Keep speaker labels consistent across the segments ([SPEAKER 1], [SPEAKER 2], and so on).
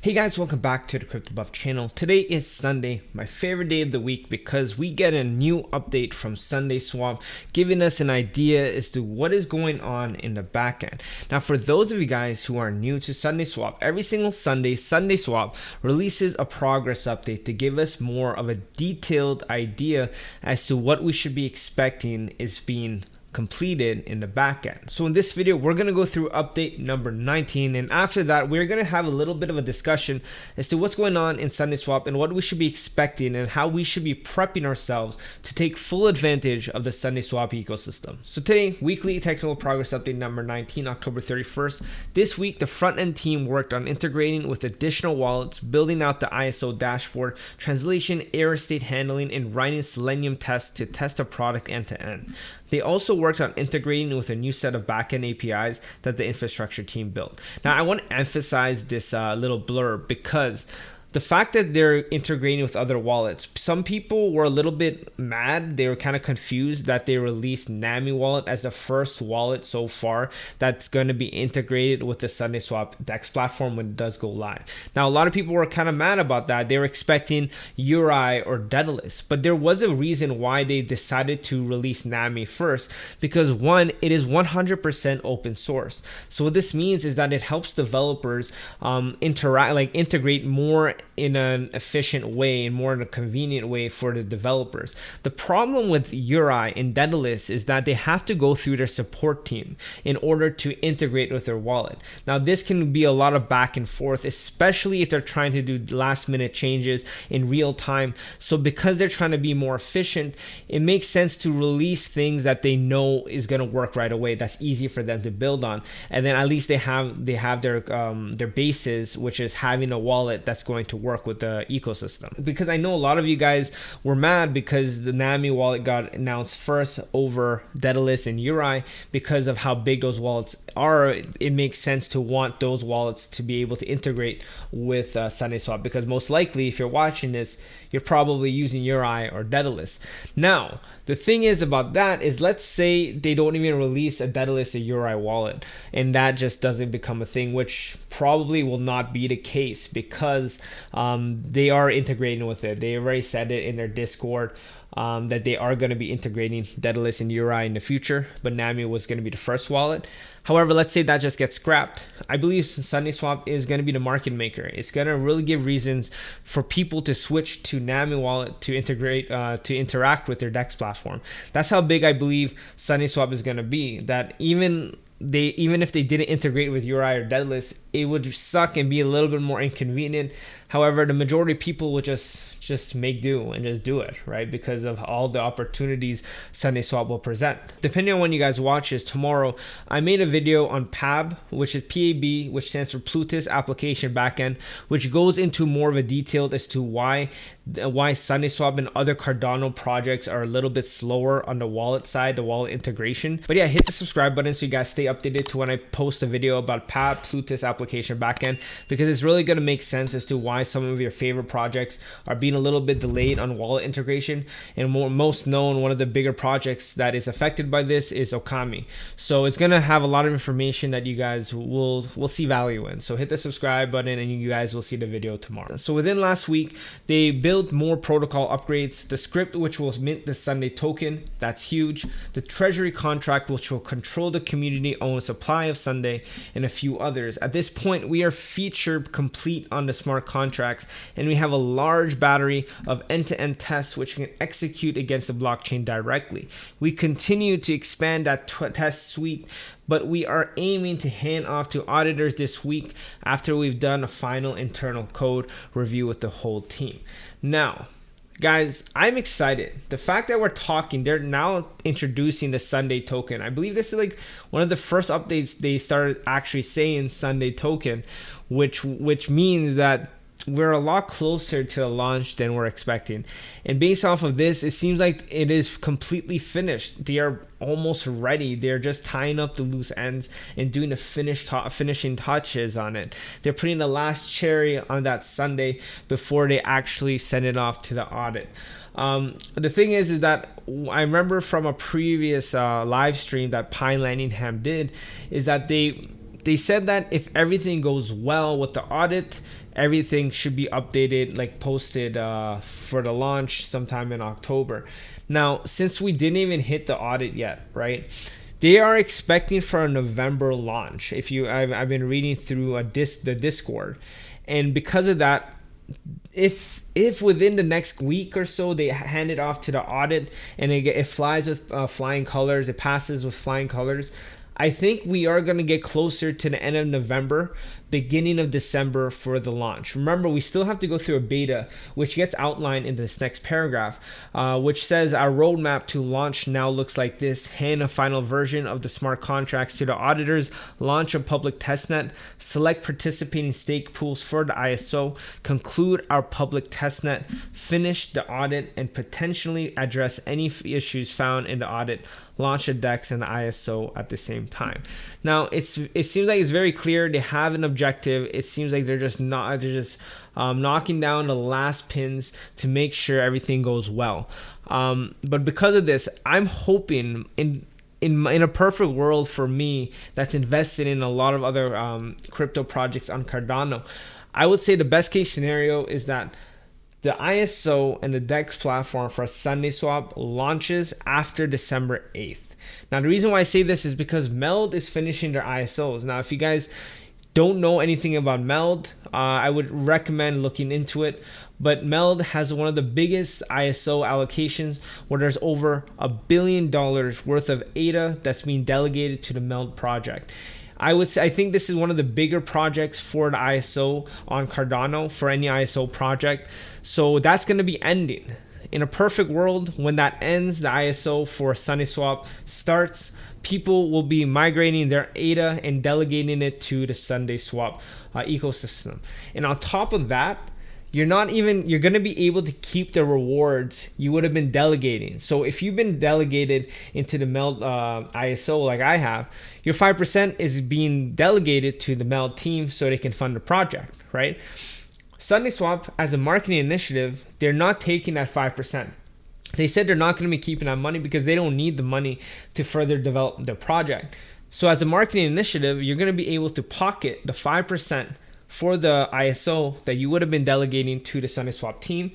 [SPEAKER 1] Hey guys, welcome back to the Crypto Buff channel. Today is Sunday, my favorite day of the week, because we get a new update from Sundaeswap giving us an idea as to what is going on in the backend. Now, for those of you guys who are new to Sundaeswap, every single Sunday, Sundaeswap releases a progress update to give us more of a detailed idea as to what we should be expecting is being completed in the backend. So in this video, we're going to go through update number 19, and after that we're going to have a little bit of a discussion as to what's going on in Sundaeswap and what we should be expecting and how we should be prepping ourselves to take full advantage of the Sundaeswap ecosystem. So today, weekly technical progress update number 19, October 31st. This week, the front end team worked on integrating with additional wallets, building out the ISO dashboard, translation, error state handling, and writing Selenium tests to test a product end to end. They also worked on integrating with a new set of backend APIs that the infrastructure team built. Now, I want to emphasize this little blurb because the fact that they're integrating with other wallets, some people were a little bit mad. They were kind of confused that they released Nami wallet as the first wallet so far that's going to be integrated with the Sundaeswap DEX platform when it does go live. Now, a lot of people were kind of mad about that. They were expecting xray or Daedalus, but there was a reason why they decided to release Nami first, because one, it is 100% open source. So what this means is that it helps developers integrate more in an efficient way and more in a convenient way for the developers. The problem with xray and Daedalus is that they have to go through their support team in order to integrate with their wallet. Now, this can be a lot of back and forth, especially if they're trying to do last minute changes in real time. So because they're trying to be more efficient, it makes sense to release things that they know is going to work right away, that's easy for them to build on, and then at least they have their basis, which is having a wallet that's going to work with the ecosystem. Because I know a lot of you guys were mad because the Nami wallet got announced first over Daedalus and xray. Because of how big those wallets are, it makes sense to want those wallets to be able to integrate with Sundaeswap, because most likely if you're watching this, you're probably using xray or Daedalus. Now, the thing is about that is, let's say they don't even release a Daedalus or xray wallet and that just doesn't become a thing, which probably will not be the case because they are integrating with it. They already said it in their Discord that they are going to be integrating Daedalus and xray in the future, but Nami was going to be the first wallet. However, let's say that just gets scrapped. I believe Sundaeswap is going to be the market maker. It's going to really give reasons for people to switch to Nami wallet to interact with their DEX platform. That's how big I believe Sundaeswap is going to be. That even if they didn't integrate with xray or Daedalus, it would suck and be a little bit more inconvenient. However, the majority of people would just make do and just do it, right? Because of all the opportunities Sundaeswap will present. Depending on when you guys watch this, tomorrow I made a video on PAB, which is PAB, which stands for Plutus Application Backend, which goes into more of a detail as to why Sundaeswap and other Cardano projects are a little bit slower on the wallet side, the wallet integration. But yeah, hit the subscribe button so you guys stay updated to when I post a video about PAB, Plutus Application Backend, because it's really going to make sense as to why some of your favorite projects are being a little bit delayed on wallet integration. And most known, one of the bigger projects that is affected by this is Okami. So it's going to have a lot of information that you guys will see value in. So hit the subscribe button and you guys will see the video tomorrow. So within last week, they built more protocol upgrades. The script which will mint the Sunday token, that's huge. The treasury contract which will control the community owned supply of Sunday, and a few others. At this point, we are feature complete on the smart contracts, and we have a large battery of end-to-end tests which can execute against the blockchain directly. We continue to expand that test suite, but we are aiming to hand off to auditors this week after we've done a final internal code review with the whole team. Now, guys, I'm excited. The fact that we're talking, they're now introducing the Sunday token. I believe this is like one of the first updates they started actually saying Sunday token, which means that we're a lot closer to a launch than we're expecting. And based off of this, it seems like it is completely finished. They are almost ready. They're just tying up the loose ends and doing the finishing touches on it. They're putting the last cherry on that Sunday before they actually send it off to the audit. The thing is that I remember from a previous live stream that Pine Lanningham did, is that they said that if everything goes well with the audit, everything should be updated, like posted for the launch sometime in October. Now, since we didn't even hit the audit yet, right? They are expecting for a November launch. I've been reading through the Discord, and because of that, if within the next week or so they hand it off to the audit and it flies with flying colors, it passes with flying colors, I think we are going to get closer to the end of November, beginning of December for the launch. Remember, we still have to go through a beta, which gets outlined in this next paragraph, which says our roadmap to launch now looks like this: hand a final version of the smart contracts to the auditors, launch a public testnet, select participating stake pools for the ISO, conclude our public testnet, finish the audit, and potentially address any issues found in the audit, launch a DEX and the ISO at the same time. Now, it seems like it's very clear they have an objective. It seems like they're just knocking down the last pins to make sure everything goes well. But because of this, I'm hoping in a perfect world for me that's invested in a lot of other crypto projects on Cardano, I would say the best case scenario is that the ISO and the DEX platform for Sundaeswap launches after December 8th. Now, the reason why I say this is because Meld is finishing their ISOs. Now, if you guys don't know anything about Meld, I would recommend looking into it. But Meld has one of the biggest ISO allocations where there's over $1 billion worth of ADA that's being delegated to the Meld project. I think this is one of the bigger projects for the ISO on Cardano, for any ISO project. So that's going to be ending. In a perfect world, when that ends, the ISO for Sundaeswap starts, people will be migrating their ADA and delegating it to the Sundaeswap ecosystem. And on top of that, you're going to be able to keep the rewards you would have been delegating. So if you've been delegated into the Meld ISO like I have, your 5% is being delegated to the Meld team so they can fund the project, right? Sundaeswap, as a marketing initiative, they're not taking that 5%. They said they're not going to be keeping that money because they don't need the money to further develop their project. So as a marketing initiative, you're going to be able to pocket the 5% for the ISO that you would have been delegating to the Sundaeswap team.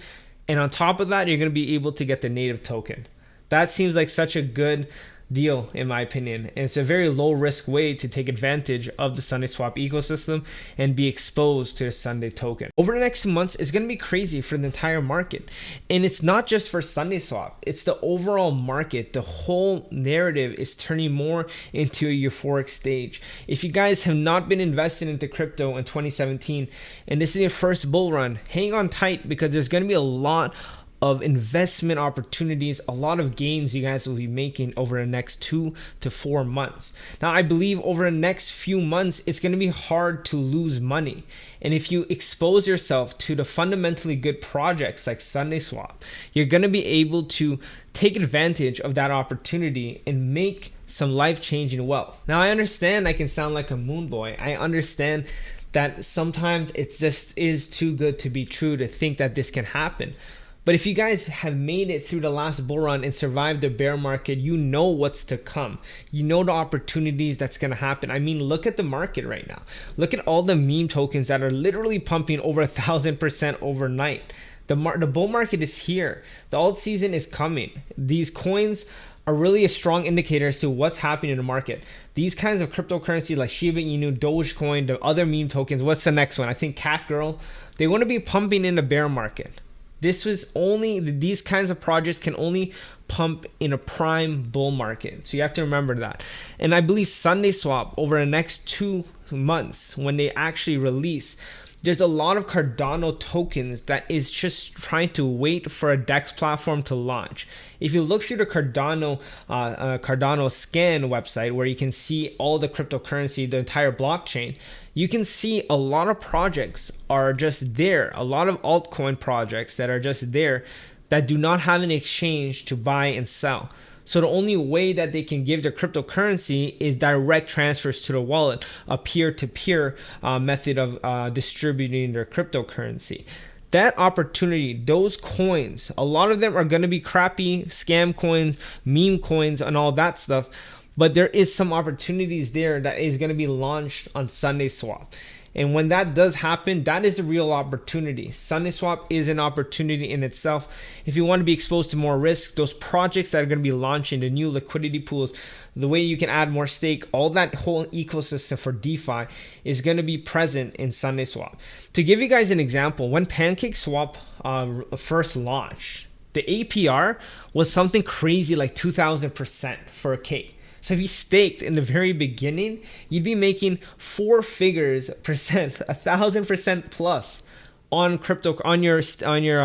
[SPEAKER 1] And on top of that, you're going to be able to get the native token. That seems like such a good deal, in my opinion. And it's a very low risk way to take advantage of the Sundaeswap ecosystem and be exposed to the Sunday token. Over the next 2 months, it's going to be crazy for the entire market. And it's not just for Sundaeswap, it's the overall market. The whole narrative is turning more into a euphoric stage. If you guys have not been invested into crypto in 2017 and this is your first bull run, hang on tight because there's going to be a lot of investment opportunities, a lot of gains you guys will be making over the next 2 to 4 months. Now, I believe over the next few months, it's going to be hard to lose money. And if you expose yourself to the fundamentally good projects like Sundaeswap, you're going to be able to take advantage of that opportunity and make some life-changing wealth. Now, I understand I can sound like a moon boy. I understand that sometimes it just is too good to be true to think that this can happen. But if you guys have made it through the last bull run and survived the bear market, you know what's to come. You know the opportunities that's going to happen. I mean, look at the market right now. Look at all the meme tokens that are literally pumping over 1,000% overnight. The bull market is here. The alt season is coming. These coins are really a strong indicator as to what's happening in the market. These kinds of cryptocurrency like Shiba Inu, Dogecoin, the other meme tokens, what's the next one? I think Catgirl, they want to be pumping in the bear market. These kinds of projects can only pump in a prime bull market. So you have to remember that. And I believe Sundaeswap over the next 2 months, when they actually release, there's a lot of Cardano tokens that is just trying to wait for a DEX platform to launch. If you look through the Cardano scan website where you can see all the cryptocurrency, the entire blockchain, you can see a lot of projects are just there. A lot of altcoin projects that are just there that do not have an exchange to buy and sell. So the only way that they can give their cryptocurrency is direct transfers to the wallet, a peer-to-peer method of distributing their cryptocurrency. That opportunity, those coins, a lot of them are going to be crappy scam coins, meme coins, and all that stuff. But there is some opportunities there that is going to be launched on Sundaeswap. And when that does happen, that is the real opportunity. Sundaeswap is an opportunity in itself. If you want to be exposed to more risk, those projects that are going to be launching, the new liquidity pools, the way you can add more stake, all that whole ecosystem for DeFi is going to be present in Sundaeswap. To give you guys an example, when PancakeSwap first launched, the APR was something crazy like 2,000% for a K. So if you staked in the very beginning, you'd be making 4 figures percent, 1,000% plus on crypto, on your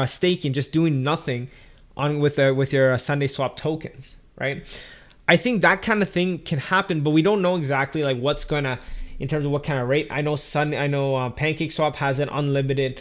[SPEAKER 1] staking, just doing nothing on with your Sundaeswap tokens, right? I think that kind of thing can happen, but we don't know exactly like what's gonna, in terms of what kind of rate. I know PancakeSwap has an unlimited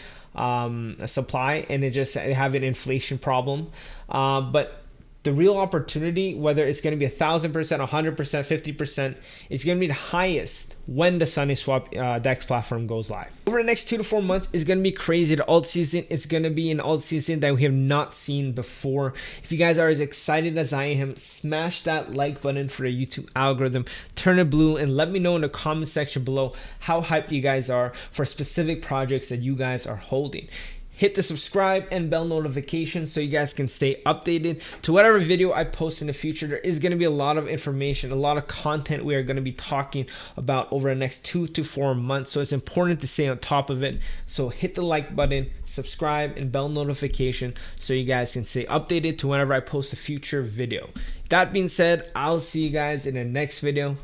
[SPEAKER 1] supply, and it have an inflation problem, but the real opportunity, whether it's going to be 1,000%, 100%, 50%, is going to be the highest when the Sundaeswap DEX platform goes live. Over the next 2 to 4 months is going to be crazy. The alt season is going to be an alt season that we have not seen before. If you guys are as excited as I am, smash that like button for the YouTube algorithm, turn it blue, and let me know in the comment section below how hyped you guys are for specific projects that you guys are holding. Hit the subscribe and bell notification so you guys can stay updated to whatever video I post in the future. There is going to be a lot of information, a lot of content we are going to be talking about over the next 2 to 4 months. So it's important to stay on top of it. So hit the like button, subscribe, and bell notification so you guys can stay updated to whenever I post a future video. That being said, I'll see you guys in the next video.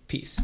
[SPEAKER 1] Peace.